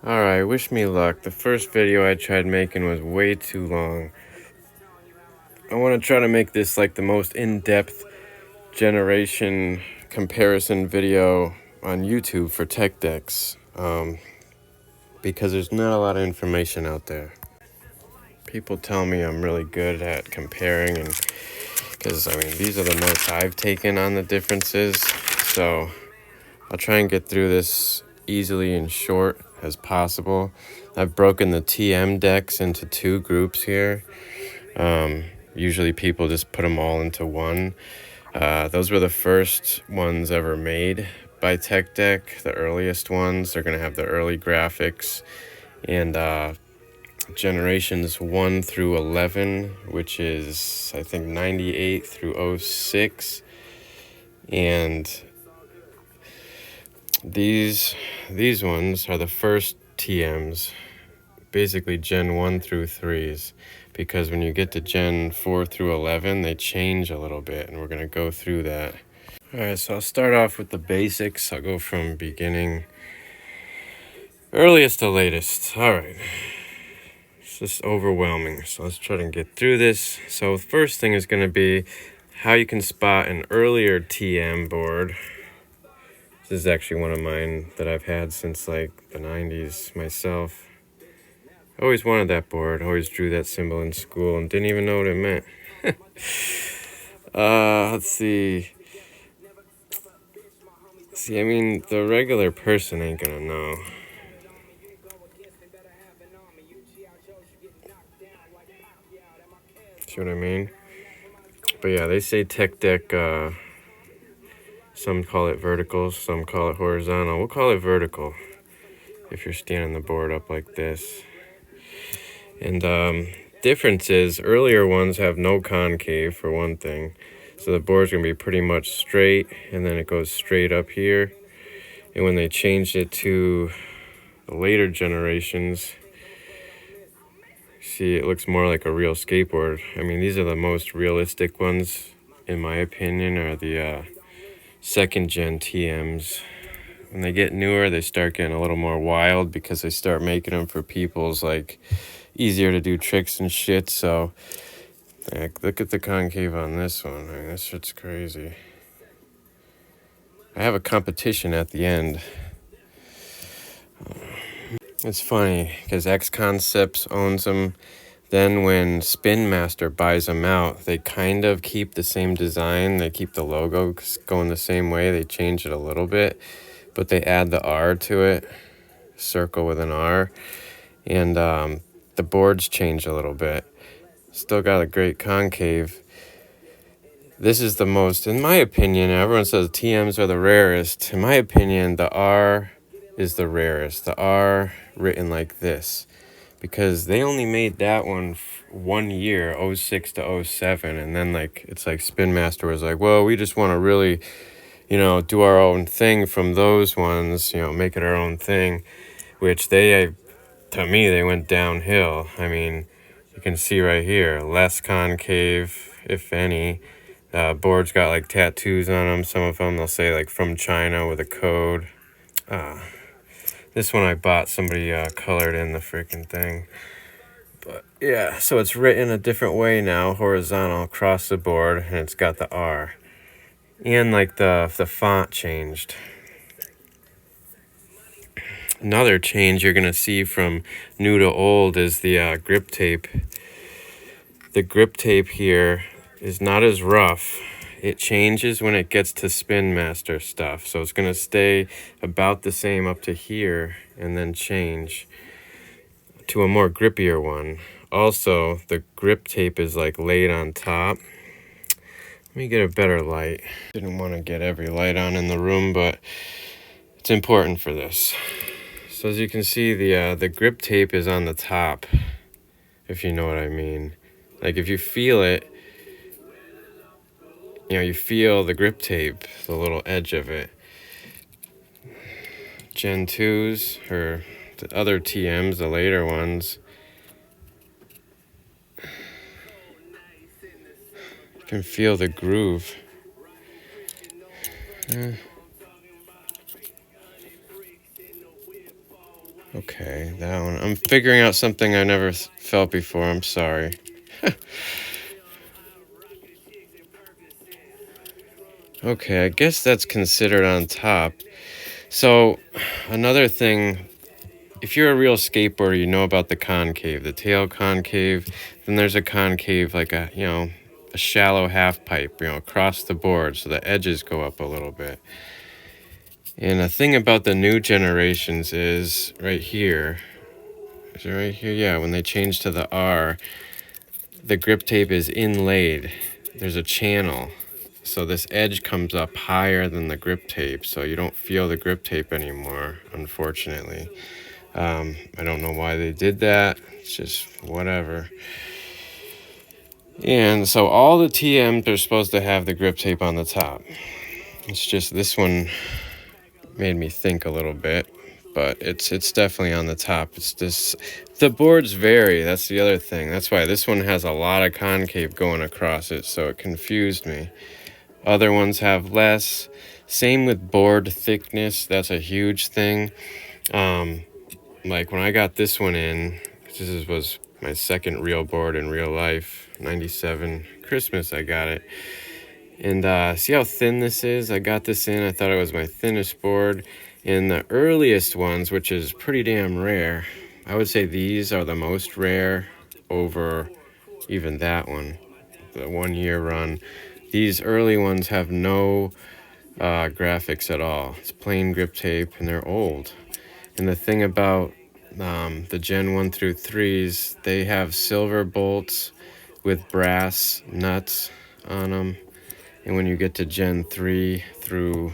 Alright, wish me luck. The first video I tried making was way too long. I want to try to make this like the most in-depth generation comparison video on YouTube for tech decks. Because there's not a lot of information out there. People tell me I'm really good at comparing, and because I mean these are the notes I've taken on the differences, so I'll try and get through this easily and short as possible. I've broken the TM decks into two groups here. Usually people just put them all into one. Those were the first ones ever made by Tech Deck, the earliest ones. They're going to have the early graphics, and generations 1 through 11, which is I think 98 through 06, and these ones are the first TMs, basically Gen 1 through 3s, because when you get to Gen 4 through 11, they change a little bit, and we're going to go through that. Alright, so I'll start off with the basics. I'll go from beginning, earliest to latest. Alright, it's just overwhelming, so let's try to get through this. So the first thing is going to be how you can spot an earlier TM board. This is actually one of mine that I've had since like the 90s myself. I always wanted that board, always drew that symbol in school and didn't even know what it meant. Let's see. I mean, the regular person ain't gonna know. See what I mean? But yeah, they say Tech Deck, some call it vertical, some call it horizontal. We'll call it vertical if you're standing the board up like this. And difference is earlier ones have no concave for one thing, so the board's gonna be pretty much straight, and then it goes straight up here. And when they changed it to the later generations, see, it looks more like a real skateboard. I mean, these are the most realistic ones in my opinion, are the second gen TMs. When they get newer, they start getting a little more wild because they start making them for people's like easier to do tricks and shit. So look at the concave on this one. I mean, this shit's crazy. I have a competition at the end. It's funny because XConcepts owns them. Then when SpinMaster buys them out, they kind of keep the same design. They keep the logo going the same way. They change it a little bit, but they add the R to it, circle with an R. And the boards change a little bit. Still got a great concave. This is the most, in my opinion, everyone says TMs are the rarest. In my opinion, the R is the rarest. The R written like this. Because they only made that one 1 year, 06 to 07. And then like it's like SpinMaster was like, well, we just want to really, do our own thing from those ones, make it our own thing. Which to me, they went downhill. I mean, you can see right here, less concave, if any. Boards got like tattoos on them. Some of them they'll say like from China with a code. This one I bought, somebody colored in the freaking thing. But yeah, so it's written a different way now, horizontal across the board, and it's got the R. And like the font changed. Another change you're going to see from new to old is the grip tape. The grip tape here is not as rough. It changes when it gets to SpinMaster stuff. So it's going to stay about the same up to here and then change to a more grippier one. Also, the grip tape is like laid on top. Let me get a better light. Didn't want to get every light on in the room, but it's important for this. So as you can see, the grip tape is on the top, if you know what I mean. Like if you feel it, you feel the grip tape, the little edge of it. Gen 2s, or the other TMs, the later ones, you can feel the groove. Okay, that one. I'm figuring out something I never felt before. I'm sorry. Okay, I guess that's considered on top. So, another thing, if you're a real skateboarder, you know about the concave, the tail concave. Then there's a concave, like a shallow half pipe, across the board, so the edges go up a little bit. And the thing about the new generations is right here. Is it right here? Yeah, when they change to the R, the grip tape is inlaid. There's a channel. So this edge comes up higher than the grip tape, so you don't feel the grip tape anymore, unfortunately. I don't know why they did that. It's just whatever. And so all the TMs are supposed to have the grip tape on the top. It's just this one made me think a little bit, but it's definitely on the top. It's this. The boards vary. That's the other thing. That's why this one has a lot of concave going across it, so it confused me. Other ones have less. Same with board thickness. That's a huge thing. Like when I got this one in, this was my second real board in real life, 97 Christmas I got it. And see how thin this is? I got this in, I thought it was my thinnest board. And the earliest ones, which is pretty damn rare, I would say these are the most rare over even that one, the 1 year run. These early ones have no graphics at all. It's plain grip tape and they're old. And the thing about the Gen 1 through 3s, they have silver bolts with brass nuts on them. And when you get to Gen 3 through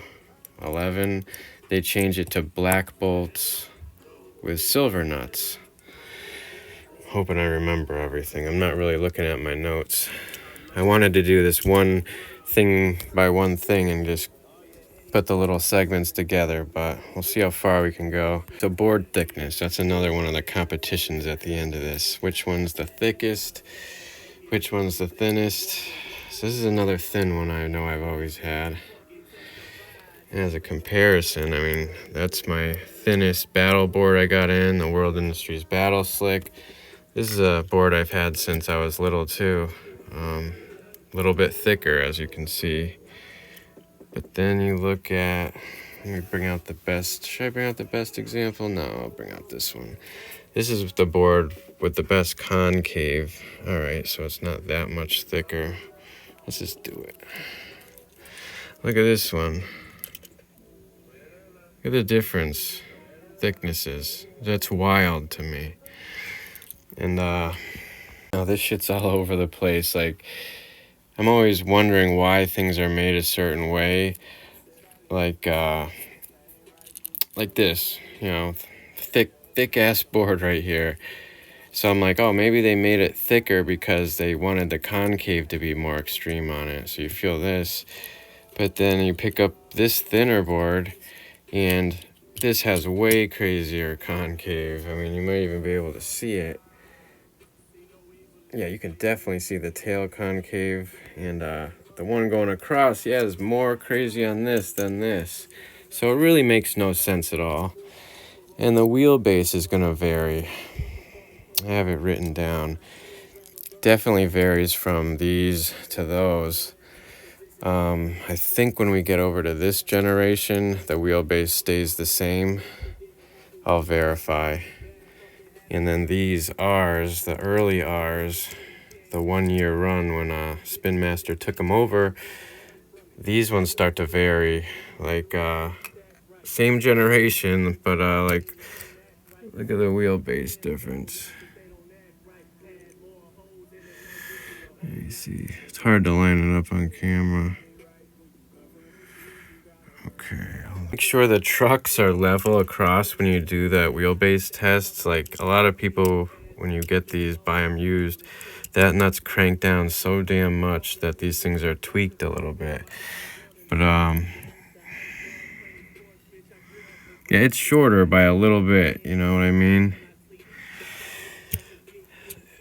11, they change it to black bolts with silver nuts. Hoping I remember everything. I'm not really looking at my notes. I wanted to do this one thing by one thing and just put the little segments together, but we'll see how far we can go. So board thickness, that's another one of the competitions at the end of this. Which one's the thickest? Which one's the thinnest? So this is another thin one I know I've always had. And as a comparison, I mean, that's my thinnest battle board I got in, the World Industries Battle Slick. This is a board I've had since I was little too. A little bit thicker, as you can see. But then you look at, let me bring out the best. Should I bring out the best example? No, I'll bring out this one. This is the board with the best concave. All right, so it's not that much thicker. Let's just do it. Look at this one. Look at the difference. Thicknesses. That's wild to me. And now this shit's all over the place. Like, I'm always wondering why things are made a certain way. Like this, thick ass board right here. So I'm like, oh, maybe they made it thicker because they wanted the concave to be more extreme on it. So you feel this, but then you pick up this thinner board and this has way crazier concave. I mean, you might even be able to see it. Yeah, you can definitely see the tail concave, and the one going across, yeah, is more crazy on this than this. So it really makes no sense at all. And the wheelbase is going to vary. I have it written down. Definitely varies from these to those. I think when we get over to this generation, the wheelbase stays the same. I'll verify. And then these R's, the early R's, the 1 year run when SpinMaster took them over, these ones start to vary. Like, same generation, but like, look at the wheelbase difference. Let me see. It's hard to line it up on camera. Okay. Make sure the trucks are level across when you do that wheelbase tests. Like, a lot of people, when you get these, buy them used, that nut's cranked down so damn much that these things are tweaked a little bit. But yeah, it's shorter by a little bit, you know what I mean?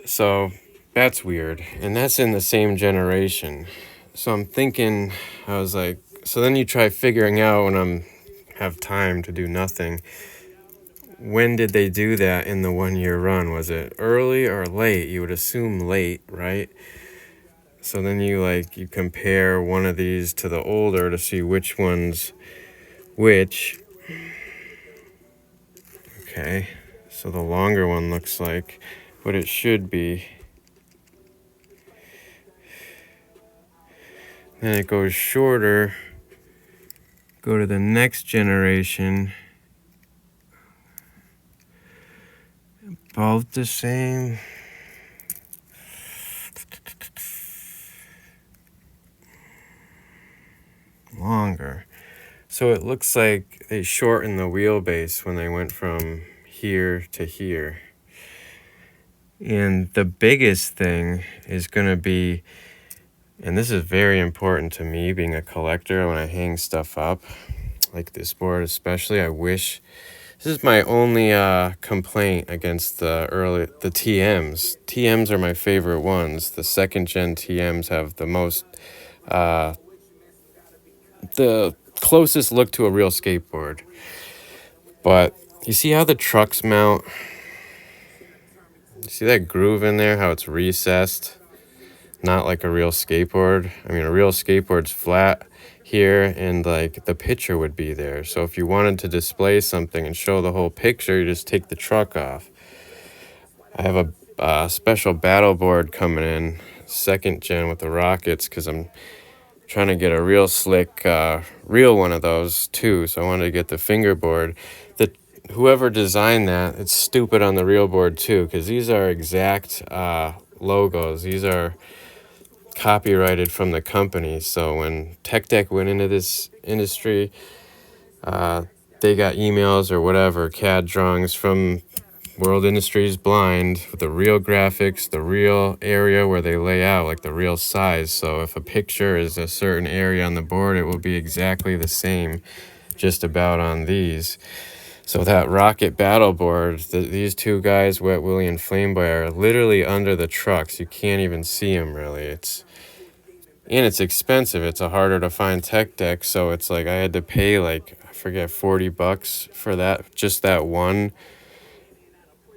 So that's weird, and that's in the same generation. So I'm thinking, I was like, so then you try figuring out when I'm have time to do nothing, when did they do that in the 1 year run? Was it early or late? You would assume late, right? So then you compare one of these to the older to see which one's which. Okay, so the longer one looks like what it should be. Then it goes shorter. Go to the next generation. Both the same. Longer. So it looks like they shortened the wheelbase when they went from here to here. And the biggest thing is going to be, and this is very important to me being a collector when I hang stuff up, like this board especially, I wish, this is my only complaint against the TMs. TMs are my favorite ones. The 2nd gen TMs have the most, the closest look to a real skateboard. But you see how the trucks mount? You see that groove in there, how it's recessed? Not like a real skateboard. I mean, a real skateboard's flat here and like the picture would be there. So if you wanted to display something and show the whole picture, you just take the truck off. I have a special battle board coming in, 2nd gen with the rockets, because I'm trying to get a real slick, real one of those too. So I wanted to get the fingerboard. Whoever designed that, it's stupid on the real board too, because these are exact logos. These are copyrighted from the company. So when Tech Deck went into this industry, they got emails or whatever, CAD drawings from World Industries Blind with the real graphics, the real area where they lay out, like the real size. So if a picture is a certain area on the board, it will be exactly the same just about on these. So that rocket battle board, these two guys, Wet Willie and Flameboy, are literally under the trucks. You can't even see them really. It's expensive. It's a harder to find tech deck, so it's like I had to pay like, I forget, $40 for that, just that one.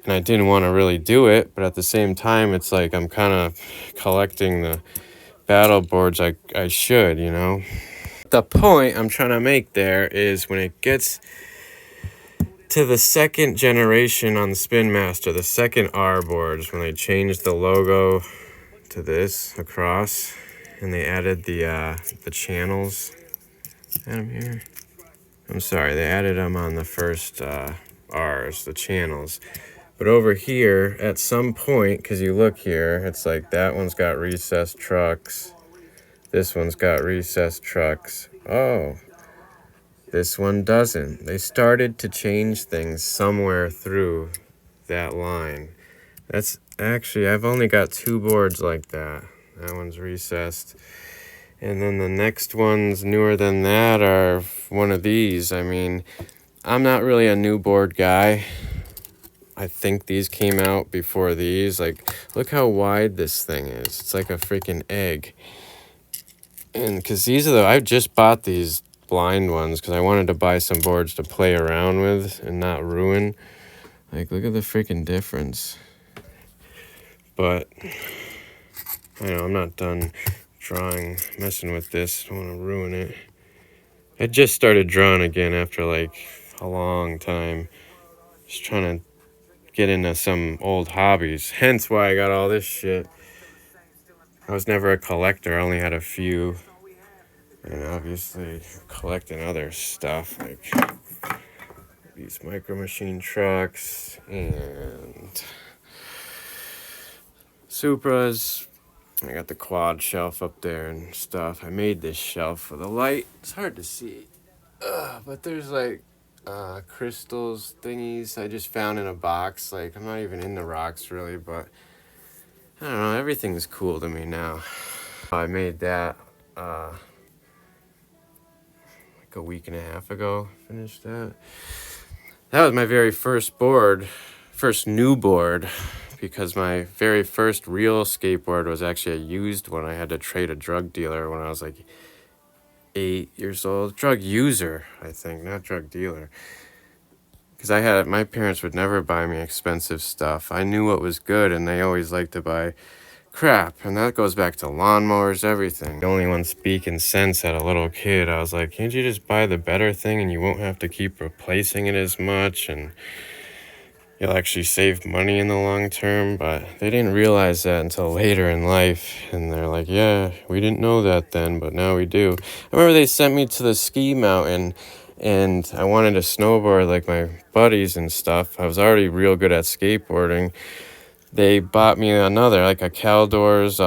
And I didn't want to really do it, but at the same time, it's like I'm kind of collecting the battle boards I should, you know. The point I'm trying to make there is when it gets to the 2nd generation on the SpinMaster, the 2nd R boards, when they changed the logo to this across, and they added the channels. Add them here. I'm sorry, they added them on the first R's, the channels. But over here, at some point, because you look here, it's like that one's got recessed trucks. This one's got recessed trucks. Oh. This one doesn't. They started to change things somewhere through that line. That's actually, I've only got 2 boards like that. That one's recessed. And then the next ones newer than that are one of these. I mean, I'm not really a new board guy. I think these came out before these. Like, look how wide this thing is. It's like a freaking egg. And because these are I just bought these blind ones because I wanted to buy some boards to play around with and not ruin. Like, look at the freaking difference. But I know I'm not done messing with this. I don't want to ruin it. I just started drawing again after like a long time. Just trying to get into some old hobbies. Hence why I got all this shit. I was never a collector. I only had a few. And obviously collecting other stuff like these Micro Machine trucks and Supras. I got the quad shelf up there and stuff. I made this shelf for the light. It's hard to see. But there's like crystals thingies I just found in a box. Like, I'm not even in the rocks really, but I don't know. Everything's cool to me now. I made that a week and a half ago. Finished that. That was my very first new board, because my very first real skateboard was actually a used one. I had to trade a drug dealer when I was like 8 years old. Drug user, I think, not drug dealer. because my parents would never buy me expensive stuff. I knew what was good, and they always liked to buy crap, and that goes back to lawnmowers, everything. The only one speaking sense at a little kid, I was like, can't you just buy the better thing and you won't have to keep replacing it as much, and you'll actually save money in the long term? But they didn't realize that until later in life, and they're like, yeah, we didn't know that then, but now we do. I remember they sent me to the ski mountain, and I wanted to snowboard like my buddies and stuff. I was already real good at skateboarding. They bought me another, like a Caldor's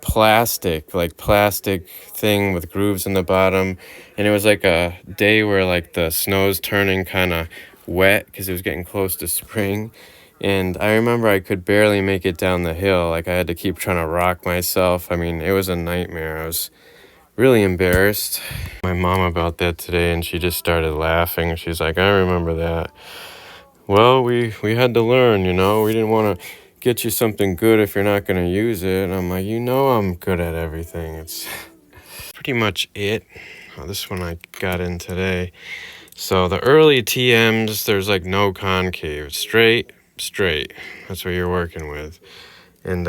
plastic thing with grooves in the bottom, and it was like a day where like the snow's turning kind of wet because it was getting close to spring. And I remember I could barely make it down the hill. Like I had to keep trying to rock myself. I mean, it was a nightmare. I was really embarrassed. My mom about that today, and she just started laughing. She's like, I remember that. Well, we had to learn, you know. We didn't want to get you something good if you're not going to use it. And I'm like, you know, I'm good at everything. It's pretty much it. Oh, this one I got in today. So the early TMs, there's like no concave. Straight. That's what you're working with. And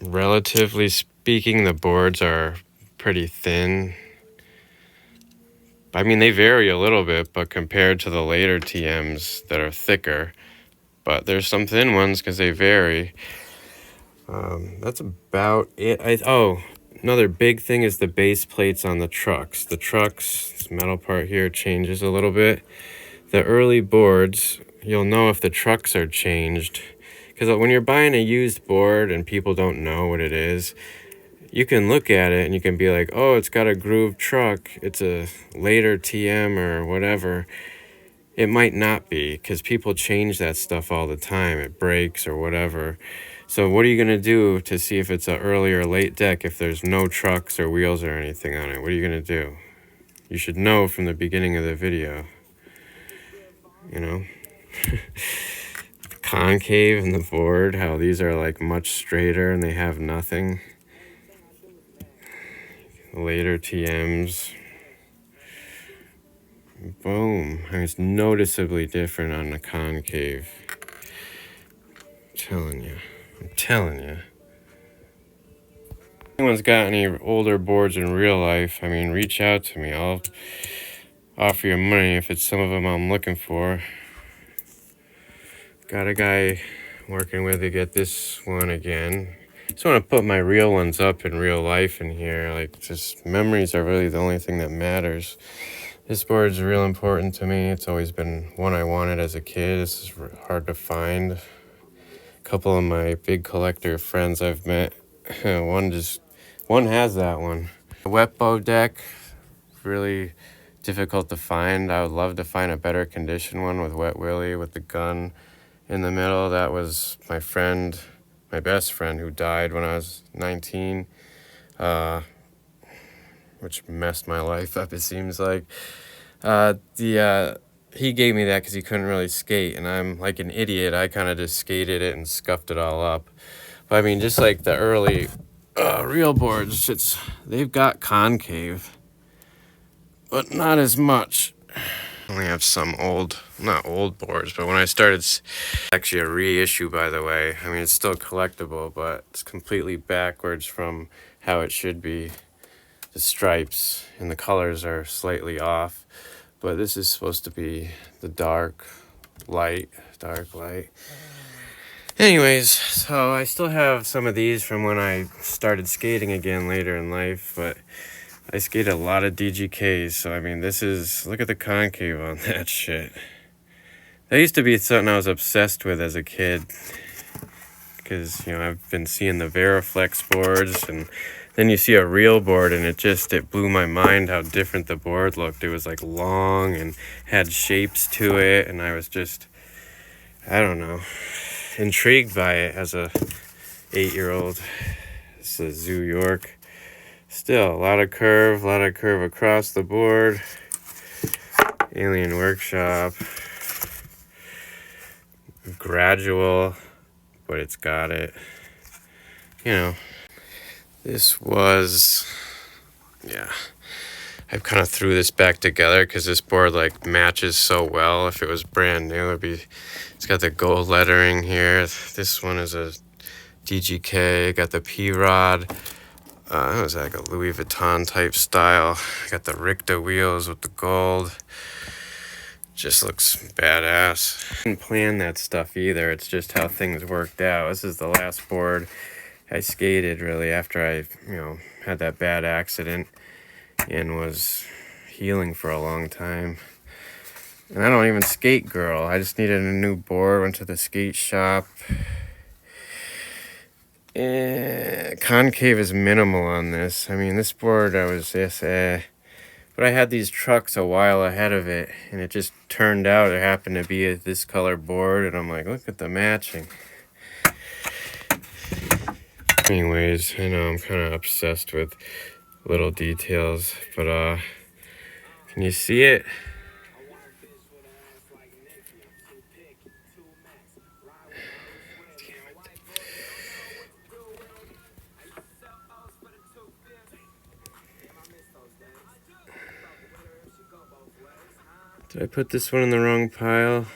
relatively speaking, the boards are pretty thin. I mean, they vary a little bit, but compared to the later TMs that are thicker, but there's some thin ones because they vary. That's about it. Another big thing is the base plates on the trucks. The trucks, this metal part here changes a little bit. The early boards, you'll know if the trucks are changed, because when you're buying a used board and people don't know what it is, you can look at it and you can be like, oh, it's got a grooved truck, it's a later TM or whatever. It might not be, because people change that stuff all the time. It breaks or whatever. So what are you going to do to see if it's an early or late deck if there's no trucks or wheels or anything on it? What are you going to do? You should know from the beginning of the video. You know? Concave in the board, how these are like much straighter and they have nothing. Later TMs. Boom. I mean, it's noticeably different on the concave. I'm telling you. If anyone's got any older boards in real life, I mean, reach out to me. I'll offer you money if it's some of them I'm looking for. Got a guy working with to get this one again. Just want to put my real ones up in real life in here. Like, just memories are really the only thing that matters. This board is real important to me. It's always been one I wanted as a kid. This is hard to find. A couple of my big collector friends I've met, one has that one. A wet bow deck, really difficult to find. I would love to find a better condition one with Wet Willie with the gun in the middle. That was my best friend who died when I was 19, which messed my life up, it seems like. He gave me that because he couldn't really skate, and I'm like an idiot. I kind of just skated it and scuffed it all up. But I mean, just like the early real boards, they've got concave, but not as much. I only have some not old boards, but when I started, actually a reissue, by the way. I mean, it's still collectible, but it's completely backwards from how it should be. The stripes and the colors are slightly off, but this is supposed to be the dark light. Anyways, so I still have some of these from when I started skating again later in life, but I skated a lot of DGKs, so I mean, look at the concave on that shit. That used to be something I was obsessed with as a kid, because, you know, I've been seeing the Veriflex boards, and then you see a real board, and it blew my mind how different the board looked. It was like long and had shapes to it, and I was just, I don't know, intrigued by it as a 8-year-old. This is Zoo York. Still, a lot of curve across the board. Alien Workshop. Gradual, but it's got it. You know, this was, yeah. I kind of threw this back together because this board like matches so well. If it was brand new, it'd be. It's got the gold lettering here. This one is a DGK. Got the P rod. It was like a Louis Vuitton type style. Got the Richta wheels with the gold. Just looks badass. Didn't plan that stuff either. It's just how things worked out. This is the last board I skated really after I, had that bad accident and was healing for a long time. And I don't even skate, girl. I just needed a new board. Went to the skate shop. Concave is minimal on this. I mean, this board I was just but I had these trucks a while ahead of it, and it just turned out it happened to be this color board, and I'm like, look at the matching. Anyways, I know I'm kind of obsessed with little details, but can you see it? Did I put this one in the wrong pile?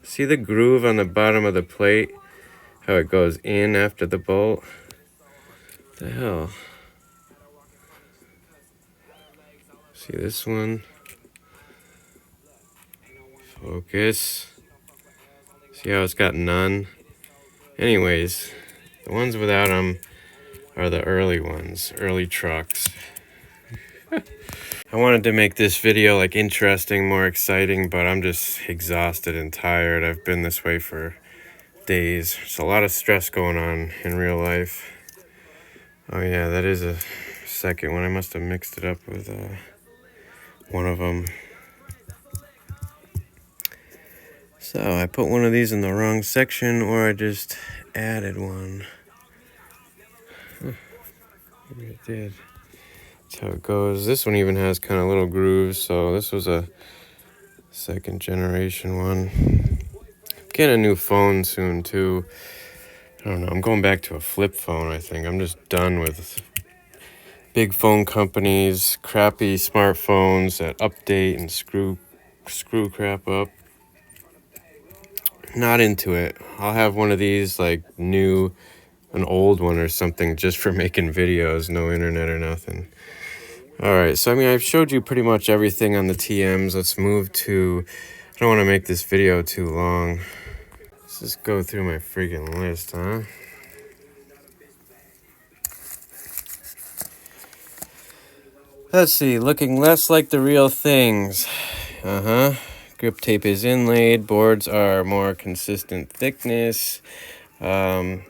See the groove on the bottom of the plate? How it goes in after the bolt? What the hell? See this one? Focus. See how it's got none? Anyways, the ones without them are the early ones, early trucks. I wanted to make this video like interesting, more exciting, but I'm just exhausted and tired. I've been this way for days. There's a lot of stress going on in real life. Oh yeah, that is a second one. I must have mixed it up with one of them. So I put one of these in the wrong section, or I just added one. Maybe it did. That's how it goes. This one even has kind of little grooves, so this was a second generation one. Getting a new phone soon too. I don't know, I'm going back to a flip phone, I think. I'm just done with big phone companies, crappy smartphones that update and screw crap up. Not into it. I'll have one of these like new, an old one or something just for making videos, no internet or nothing. Alright, so I mean, I've showed you pretty much everything on the TMs. Let's move to, I don't want to make this video too long. Let's just go through my freaking list, huh? Let's see, looking less like the real things. Grip tape is inlaid. Boards are more consistent thickness. Similar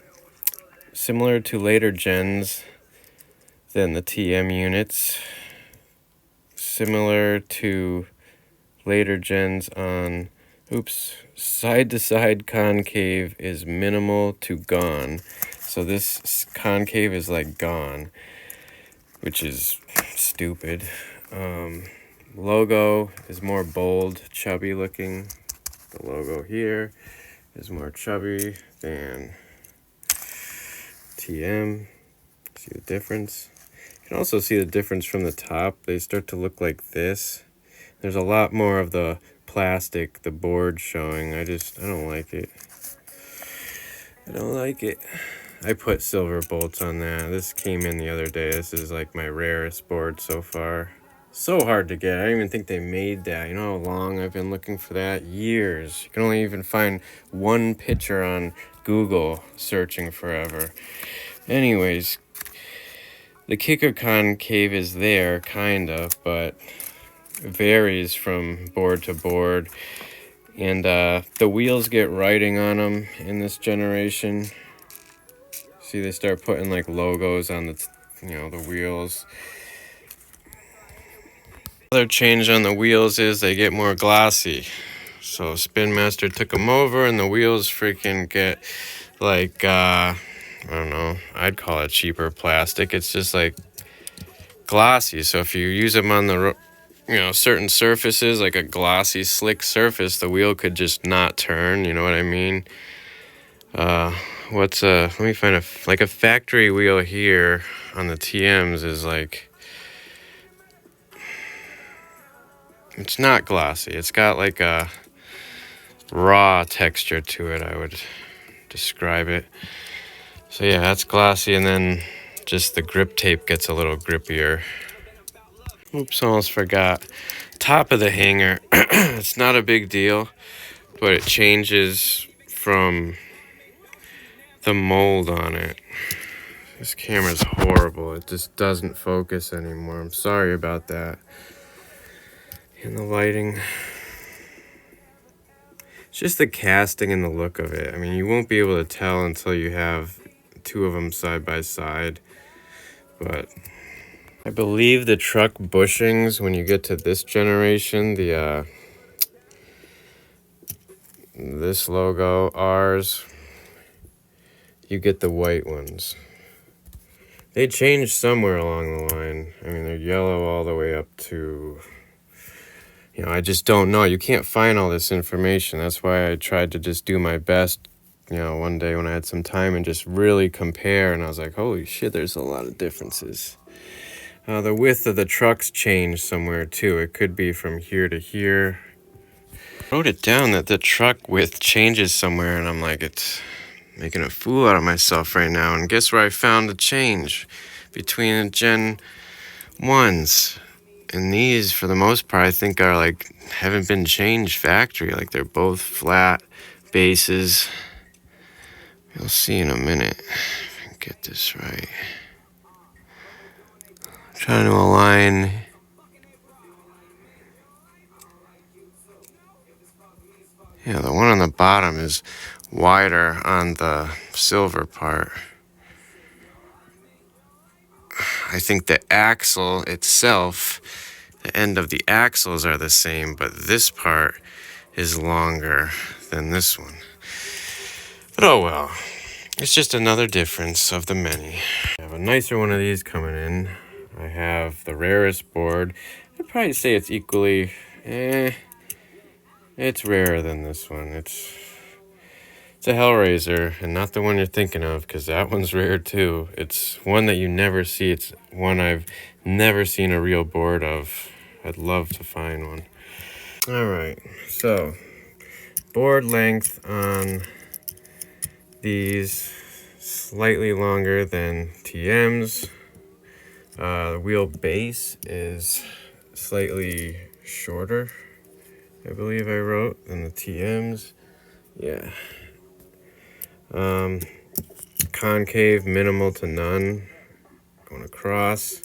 to later gens than the TM units. Similar to later gens on, side-to-side concave is minimal to gone. So this concave is like gone, which is stupid. Logo is more bold, chubby looking. The logo here is more chubby than TM. See the difference? You can also see the difference from the top. They start to look like this. There's a lot more of the plastic, the board showing. I don't like it. I don't like it. I put silver bolts on that. This came in the other day. This is like my rarest board so far. So hard to get. I don't even think they made that. You know how long I've been looking for that? Years. You can only even find one picture on Google, searching forever. Anyways, the kicker concave is there, kind of, but varies from board to board. And the wheels get writing on them in this generation. See, they start putting like logos on the, the wheels. Another change on the wheels is they get more glossy. So SpinMaster took them over, and the wheels freaking get like, I don't know, I'd call it cheaper plastic. It's just like glossy. So if you use them on the, certain surfaces, like a glossy, slick surface, the wheel could just not turn. You know what I mean? Let me find a factory wheel here on the TMs is like, It's not glossy. It's got like a raw texture to it, I would describe it. So yeah, that's glossy, and then just the grip tape gets a little grippier. Oops, almost forgot. Top of the hanger, it's not a big deal, but it changes from the mold on it. This camera's horrible. It just doesn't focus anymore. I'm sorry about that. And the lighting. It's just the casting and the look of it. I mean, you won't be able to tell until you have two of them side by side. But I believe the truck bushings, when you get to this generation, this logo, ours, you get the white ones. They changed somewhere along the line. I mean, they're yellow all the way up to, I just don't know. You can't find all this information. That's why I tried to just do my best, one day when I had some time and just really compare. And I was like, holy shit, there's a lot of differences. The width of the trucks changed somewhere too. It could be from here to here. I wrote it down that the truck width changes somewhere, and I'm like, it's making a fool out of myself right now. And guess where I found the change between the Gen 1s? And these, for the most part, I think are like, haven't been changed factory. Like, they're both flat bases. You'll see in a minute if I can get this right. I'm trying to align. Yeah, the one on the bottom is wider on the silver part. I think the axle itself, the end of the axles are the same, but this part is longer than this one. But oh well, it's just another difference of the many. I have a nicer one of these coming in. I have the rarest board. I'd probably say it's equally, it's rarer than this one. It's a Hellraiser, and not the one you're thinking of, because that one's rare too. It's one that you never see. It's one I've never seen a real board of. I'd love to find one. Alright, so board length on these slightly longer than TM's. The wheel base is slightly shorter, I believe I wrote, than the TM's. Yeah. Concave, minimal to none, going across.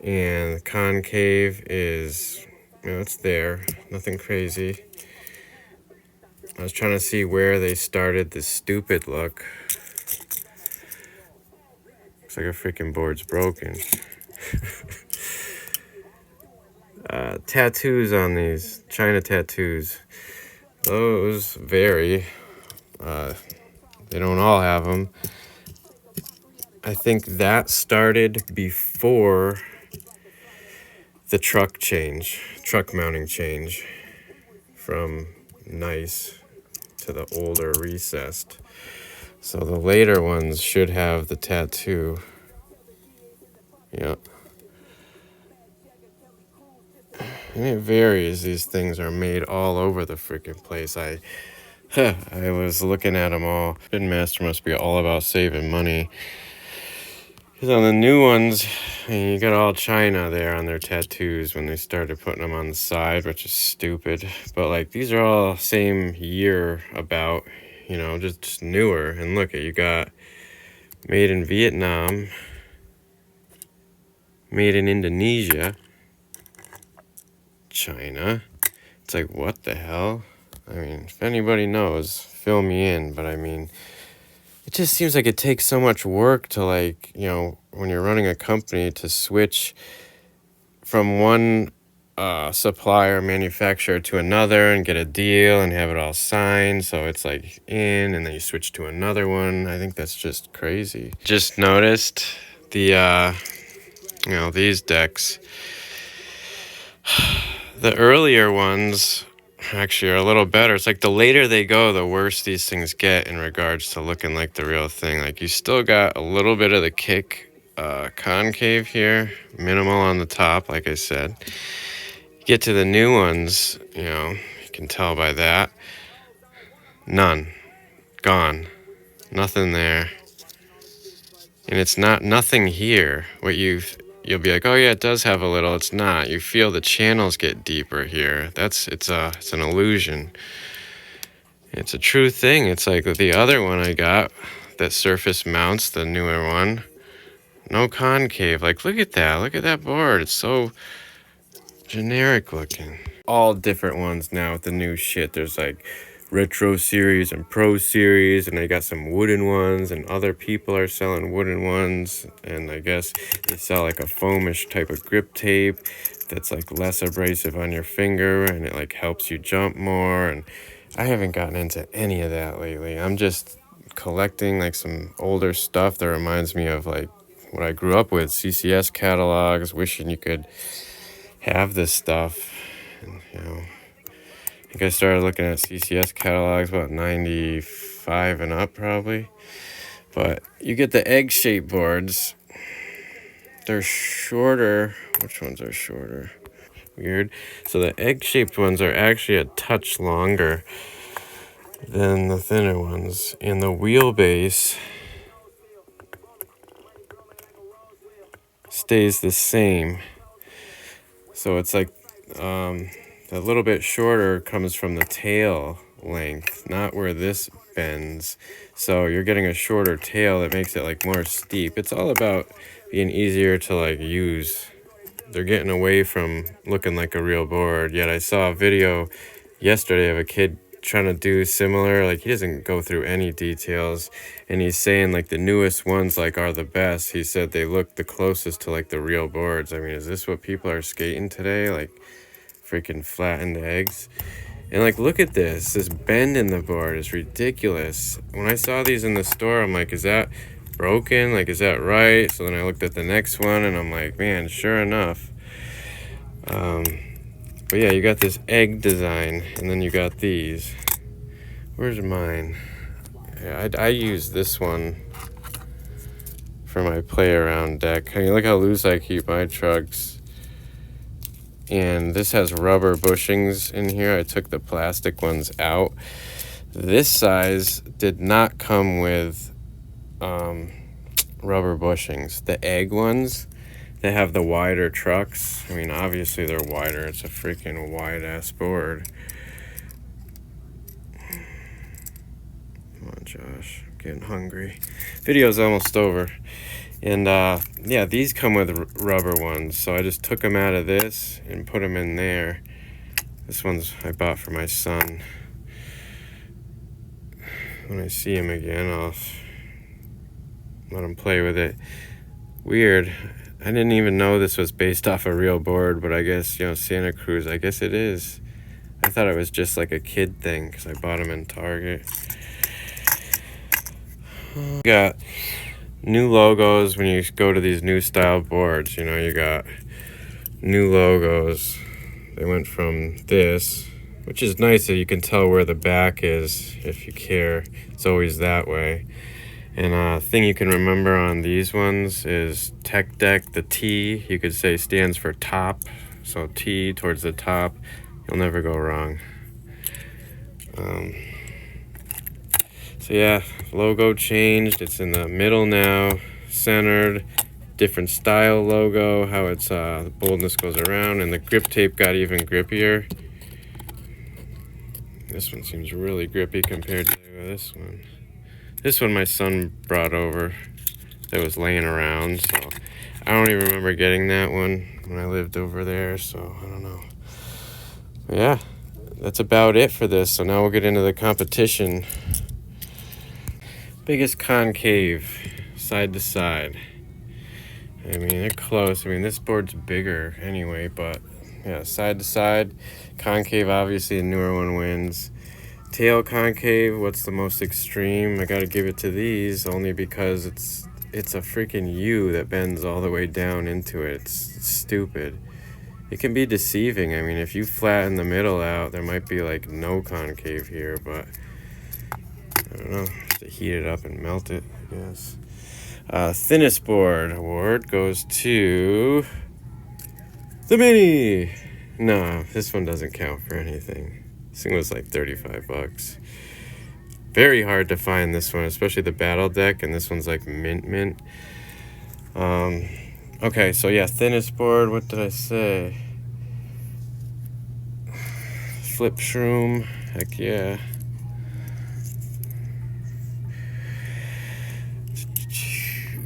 And the concave is, it's there, nothing crazy. I was trying to see where they started this stupid look. Looks like a freaking board's broken. Tattoos on these, China tattoos. Those vary. They don't all have them. I think that started before the truck mounting change from nice to the older recessed. So the later ones should have the tattoo. Yep. And it varies. These things are made all over the freaking place. I was looking at them all. SpinMaster must be all about saving money. Because on the new ones, you got all China there on their tattoos when they started putting them on the side, which is stupid. But like, these are all same year about, just newer. And look, you got made in Vietnam, made in Indonesia, China. It's like, what the hell? I mean, if anybody knows, fill me in. But I mean, it just seems like it takes so much work to, like, when you're running a company, to switch from one supplier, manufacturer to another and get a deal and have it all signed. So it's like in, and then you switch to another one. I think that's just crazy. Just noticed the, these decks. The earlier ones actually are a little better. It's like the later they go, the worse these things get in regards to looking like the real thing. Like, you still got a little bit of the kick concave here, minimal on the top, like I said. Get to the new ones, you know, you can tell by that. None. Gone. Nothing there. And it's not nothing here. You'll be like, oh yeah, it does have a little. It's not. You feel the channels get deeper here. It's an illusion. It's a true thing. It's like the other one I got that surface mounts, the newer one. No concave. Like, look at that. Look at that board. It's so generic looking. All different ones now with the new shit. There's like retro series and pro series, and I got some wooden ones, and other people are selling wooden ones, and I guess they sell like a foamish type of grip tape that's like less abrasive on your finger, and it like helps you jump more. And I haven't gotten into any of that lately. I'm just collecting like some older stuff that reminds me of like what I grew up with, CCS catalogs, wishing you could have this stuff. And, you know, I think I started looking at CCS catalogs about 95 and up probably. But you get the egg-shaped boards. They're shorter. Which ones are shorter? Weird. So the egg-shaped ones are actually a touch longer than the thinner ones. And the wheelbase stays the same. So it's like a little bit shorter comes from the tail length, not where this bends. So you're getting a shorter tail that makes it like more steep. It's all about being easier to like use. They're getting away from looking like a real board. Yet I saw a video yesterday of a kid trying to do similar. Like, he doesn't go through any details, and he's saying like the newest ones like are the best. He said they look the closest to like the real boards. I mean, is this what people are skating today? Like freaking flattened eggs. And like, look at this bend in the board is ridiculous. When I saw these in the store, I'm like, is that broken? Like, is that right? So then I looked at the next one, and I'm like, man, sure enough. But yeah, you got this egg design, and then you got these. Where's mine? Yeah, I use this one for my play around deck. I mean, look how loose I keep my trucks. And this has rubber bushings in here. I took the plastic ones out. This size did not come with rubber bushings. The egg ones, they have the wider trucks. I mean, obviously they're wider. It's a freaking wide ass board. Come on, Josh. I'm getting hungry. Video's almost over. And yeah, these come with rubber ones. So I just took them out of this and put them in there. This one's I bought for my son. When I see him again, I'll let him play with it. Weird. I didn't even know this was based off a real board, but I guess, you know, Santa Cruz, I guess it is. I thought it was just like a kid thing because I bought them in Target. Got new logos when you go to these new style boards. You know, you got new logos. They went from this, which is nice that you can tell where the back is if you care. It's always that way. And a thing you can remember on these ones is Tech Deck. The T, you could say, stands for top. So T towards the top. You'll never go wrong. So yeah, logo changed. It's in the middle now, centered. Different style logo, how it's the boldness goes around, and the grip tape got even grippier. This one seems really grippy compared to this one. This one my son brought over that was laying around, so I don't even remember getting that one when I lived over there, so I don't know. But yeah, that's about it for this. So now we'll get into the competition. Biggest concave, side to side. I mean, they're close. I mean, this board's bigger anyway, but yeah, side to side. Concave, obviously, the newer one wins. Tail concave, what's the most extreme? I gotta give it to these only because it's a freaking U that bends all the way down into it. It's stupid. It can be deceiving. I mean, if you flatten the middle out, there might be like no concave here, but I don't know. Just to heat it up and melt it, I guess. Thinnest board award goes to the Mini. No, this one doesn't count for anything. This thing was like 35 bucks. Very hard to find this one, especially the battle deck, and this one's like mint. Okay, so yeah, thinnest board, what did I say? Flip shroom, heck yeah.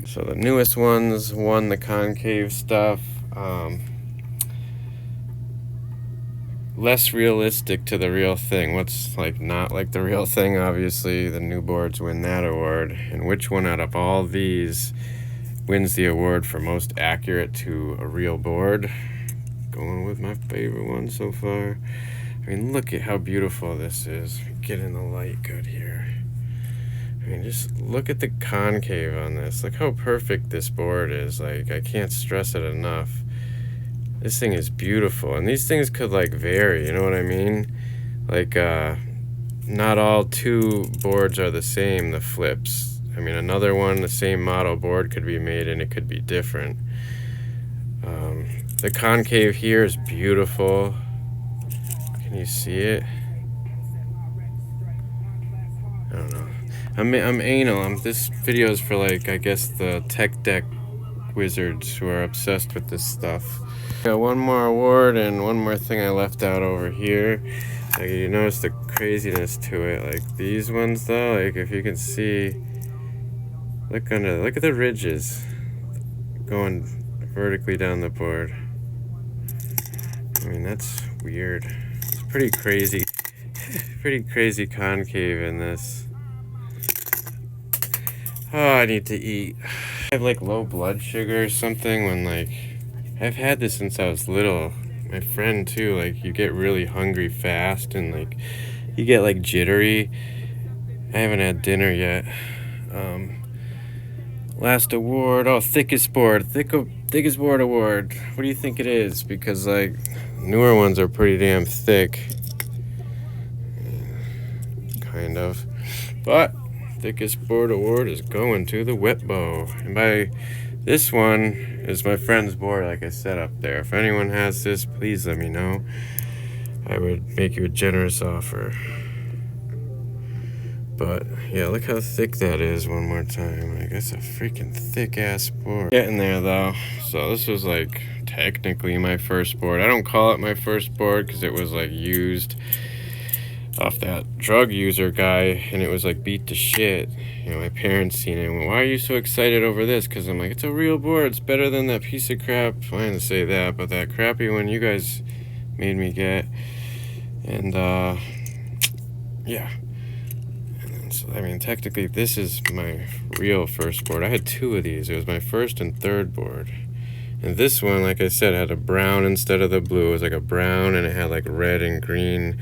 So the newest ones won the concave stuff. Less realistic to the real thing. What's like not like the real thing? Obviously, the new boards win that award. And which one out of all these wins the award for most accurate to a real board? Going with my favorite one so far. I mean, look at how beautiful this is. Get in the light good here. I mean, just look at the concave on this. Look how perfect this board is. Like, I can't stress it enough. This thing is beautiful. And these things could, like, vary, you know what I mean? Like, not all two boards are the same, the flips. I mean, another one, the same model board could be made and it could be different. The concave here is beautiful. Can you see it? I don't know. I'm anal. This video is for, like, I guess the tech deck wizards who are obsessed with this stuff. Got one more award and one more thing I left out over here. Like, you notice the craziness to it. Like these ones though, like if you can see, look at the ridges going vertically down the board. I mean, that's weird. It's pretty crazy. Pretty crazy concave in this. Oh, I need to eat. I have like low blood sugar or something when like, I've had this since I was little. My friend too, like you get really hungry fast and like you get like jittery. I haven't had dinner yet. Last award, oh, thickest board award. What do you think it is? Because like newer ones are pretty damn thick. Kind of. But thickest board award is going to the Wetbo. And by this one is my friend's board, like I said up there. If anyone has this, please let me know. I would make you a generous offer. But yeah, look how thick that is one more time. Like, that's a freaking thick ass board. Getting there though. So this was like technically my first board. I don't call it my first board because it was like used off that drug user guy and it was like beat to shit. You know, my parents seen it and went, why are you so excited over this? Because I'm like, it's a real board. It's better than that piece of crap. Fine to say that, but that crappy one you guys made me get. And yeah. So, I mean, technically, this is my real first board. I had two of these. It was my first and third board. And this one, like I said, had a brown instead of the blue. It was like a brown, and it had like red and green.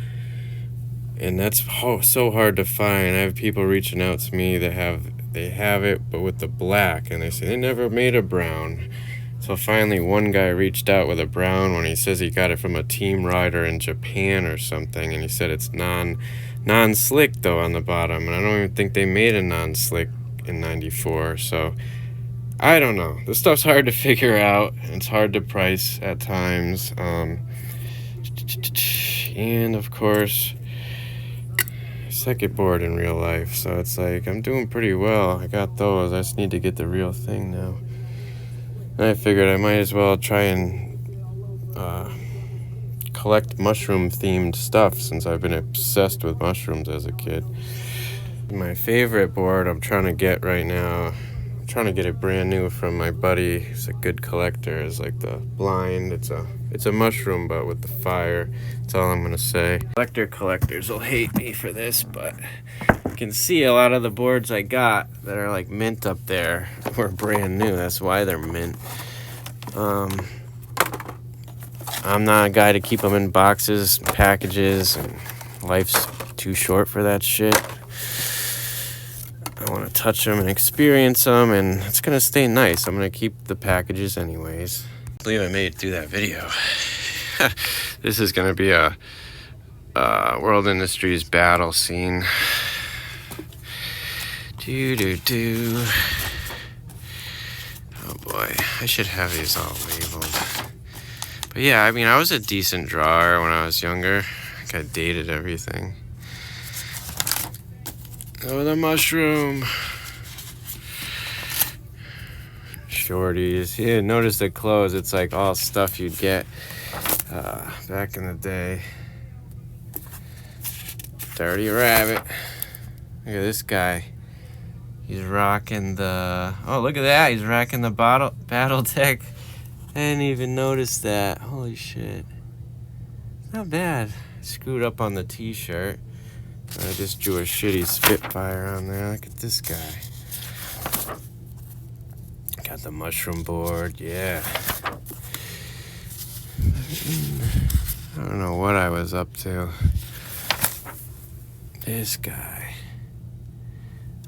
And that's so hard to find. I have people reaching out to me that they have it, but with the black. And they say they never made a brown. So finally, one guy reached out with a brown one. He says he got it from a team rider in Japan or something. And he said it's non-slick though on the bottom, and I don't even think they made a non-slick in '94. So I don't know, this stuff's hard to figure out and it's hard to price at times. And of course, second board in real life, so it's like I'm doing pretty well. I got those. I just need to get the real thing now. And I figured I might as well try and collect mushroom themed stuff since I've been obsessed with mushrooms as a kid. My favorite board I'm trying to get right now, I'm trying to get it brand new from my buddy. He's a good collector. It's like the blind. It's a mushroom but with the fire. That's all I'm gonna say. Collectors will hate me for this, but you can see a lot of the boards I got that are like mint up there were brand new. That's why they're mint. I'm not a guy to keep them in boxes, packages, and life's too short for that shit. I want to touch them and experience them, and it's going to stay nice. I'm going to keep the packages anyways. I believe I made it through that video. This is going to be a World Industries battle scene. Oh boy, I should have these all labeled. But yeah, I mean, I was a decent drawer when I was younger. I think I dated everything. Oh, the mushroom. Shorties. Yeah, notice the clothes. It's like all stuff you'd get back in the day. Dirty Rabbit. Look at this guy. He's rocking the... Oh, look at that. He's rocking the Battletech. I didn't even notice that. Holy shit. Not bad. Screwed up on the t-shirt. I just drew a shitty Spitfire on there. Look at this guy. Got the mushroom board. Yeah. I don't know what I was up to. This guy.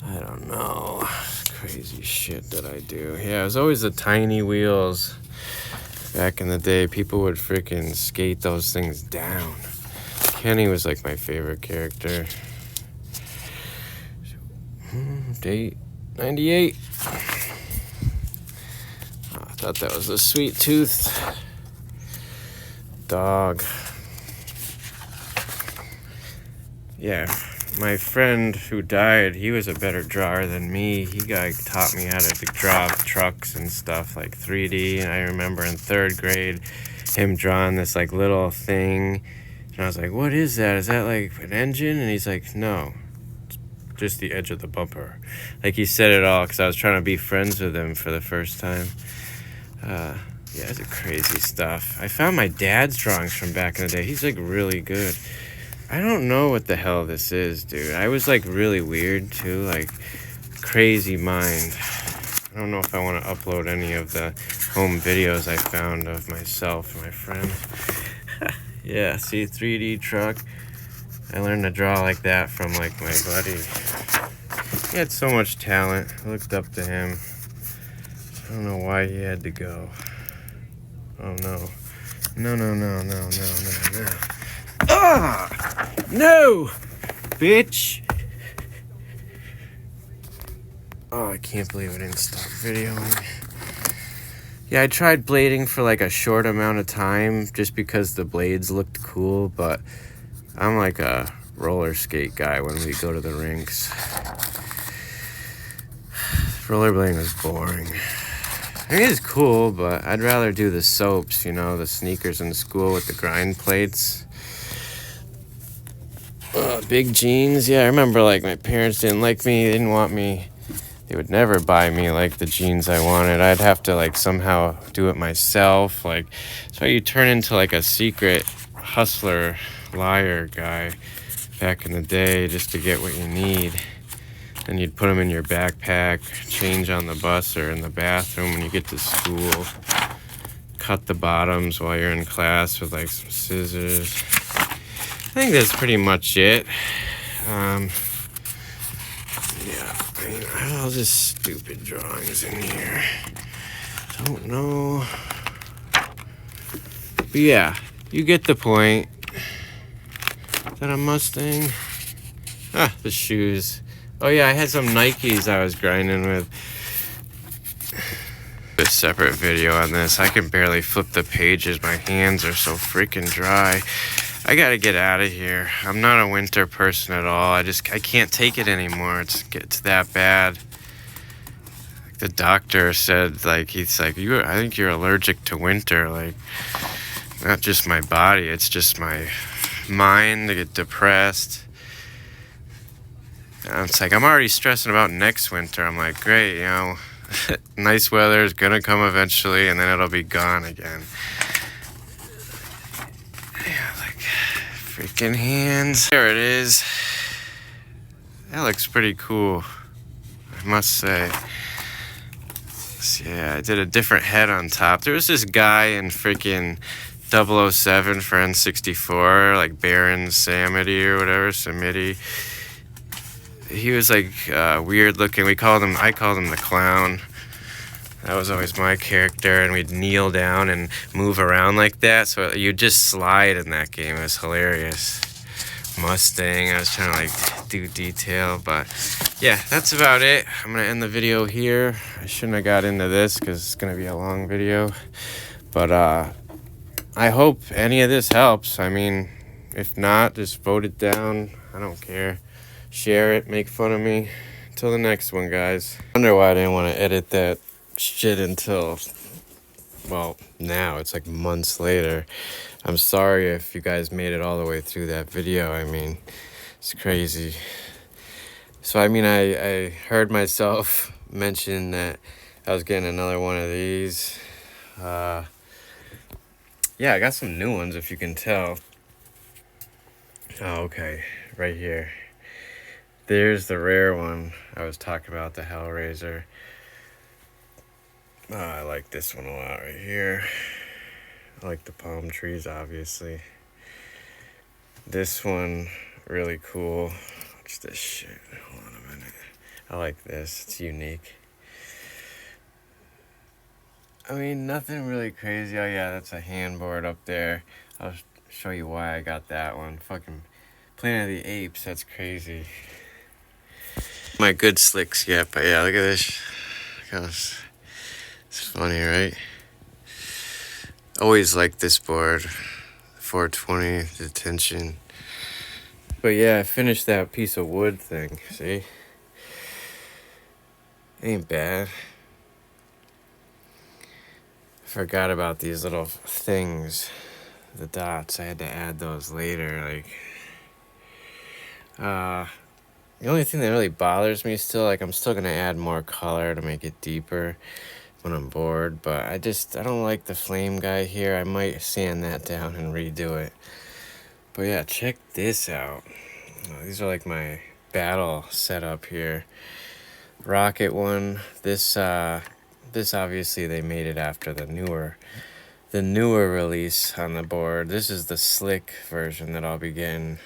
I don't know. Crazy shit that I do. Yeah, it was always the tiny wheels. Back in the day, people would freaking skate those things down. Kenny was like my favorite character. Date 98. Oh, I thought that was a sweet tooth dog. Yeah, my friend who died, he was a better drawer than me. He taught me how to draw trucks and stuff like 3D. And I remember in 3rd grade him drawing this like little thing. And I was like, what is that? Is that like an engine? And he's like, no, it's just the edge of the bumper. Like he said it all because I was trying to be friends with him for the first time. Yeah, it's crazy stuff. I found my dad's drawings from back in the day. He's like really good. I don't know what the hell this is, dude. I was like really weird too, like crazy mind. I don't know if I want to upload any of the home videos I found of myself and my friend. Yeah, see, 3D truck. I learned to draw like that from like my buddy. He had so much talent. I looked up to him. I don't know why he had to go. Oh no. No, no, no, no, no, no, no. Ah! No! Bitch! Oh, I can't believe I didn't stop videoing. Yeah, I tried blading for like a short amount of time just because the blades looked cool, but I'm like a roller skate guy when we go to the rinks. Rollerblading was boring. I mean, it's cool, but I'd rather do the soaps, you know, the sneakers in school with the grind plates. Big jeans. Yeah, I remember like my parents didn't like me. They didn't want me. They would never buy me like the jeans I wanted. I'd have to like somehow do it myself. Like, so you turn into like a secret hustler, liar guy back in the day just to get what you need. And you'd put them in your backpack, change on the bus or in the bathroom when you get to school. Cut the bottoms while you're in class with like some scissors. I think that's pretty much it. Yeah, I mean, all this stupid drawings in here. Don't know. But yeah, you get the point. Is that a Mustang? Ah, the shoes. Oh yeah, I had some Nikes I was grinding with. A separate video on this. I can barely flip the pages. My hands are so freaking dry. I gotta get out of here. I'm not a winter person at all. I can't take it anymore. It's that bad. Like the doctor said, like he's like, I think you're allergic to winter. Like, not just my body, it's just my mind. I get depressed. And it's like I'm already stressing about next winter. I'm like, great, you know, nice weather is gonna come eventually, and then it'll be gone again. Freaking hands. There it is. That looks pretty cool, I must say. So yeah, I did a different head on top. There was this guy in freaking 007 for N64, like Baron Samedi or whatever, Samedi. He was like weird looking. I called him the clown. That was always my character, and we'd kneel down and move around like that, so you'd just slide in that game. It was hilarious. Mustang, I was trying to like do detail, but yeah, that's about it. I'm gonna end the video here. I shouldn't have got into this because it's gonna be a long video, but I hope any of this helps. I mean, if not, just vote it down. I don't care. Share it, make fun of me. Until the next one, guys. I wonder why I didn't want to edit that shit until, well, now. It's like months later. I'm sorry if you guys made it all the way through that video. I mean, it's crazy. So, I mean, I heard myself mention that I was getting another one of these. Yeah, I got some new ones, if you can tell. Oh, okay. Right here. There's the rare one I was talking about, the Hellraiser. Oh, I like this one a lot right here. I like the palm trees, obviously. This one, really cool. What's this shit? Hold on a minute. I like this. It's unique. I mean, nothing really crazy. Oh, yeah, that's a handboard up there. I'll show you why I got that one. Fucking Planet of the Apes. That's crazy. My good slicks yet, but yeah, look at this. Look how it's funny, right? Always liked this board. 420 detention. But yeah, I finished that piece of wood thing. See? Ain't bad. Forgot about these little things, the dots. I had to add those later. The only thing that really bothers me still, like, I'm still gonna add more color to make it deeper when I'm bored, but I don't like the flame guy here. I might sand that down and redo it. But yeah, check this out. These are like my battle setup here. Rocket one. This obviously they made it after the newer release on the board. This is the slick version that I'll be getting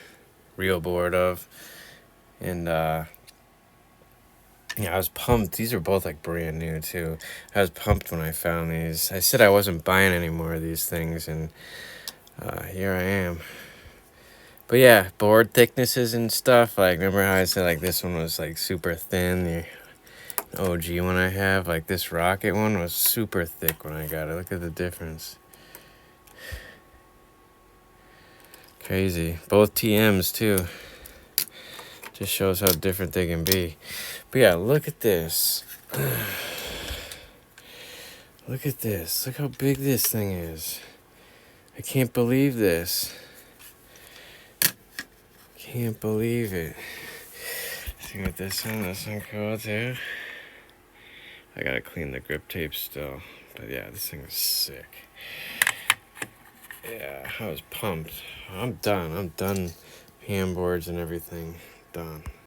real bored of. And yeah, I was pumped. These are both like brand new too. I was pumped when I found these. I said I wasn't buying any more of these things, and here I am. But yeah, board thicknesses and stuff. Like, remember how I said like this one was like super thin? The OG one I have, like this rocket one, was super thick when I got it. Look at the difference. Crazy. Both TMs too. Just shows how different they can be. But yeah, look at this. Look at this. Look how big this thing is. I can't believe this. Can't believe it. See what this one cool too. I gotta clean the grip tape still. But yeah, this thing is sick. Yeah, I was pumped. I'm done. I'm done. Handboards and everything. Done.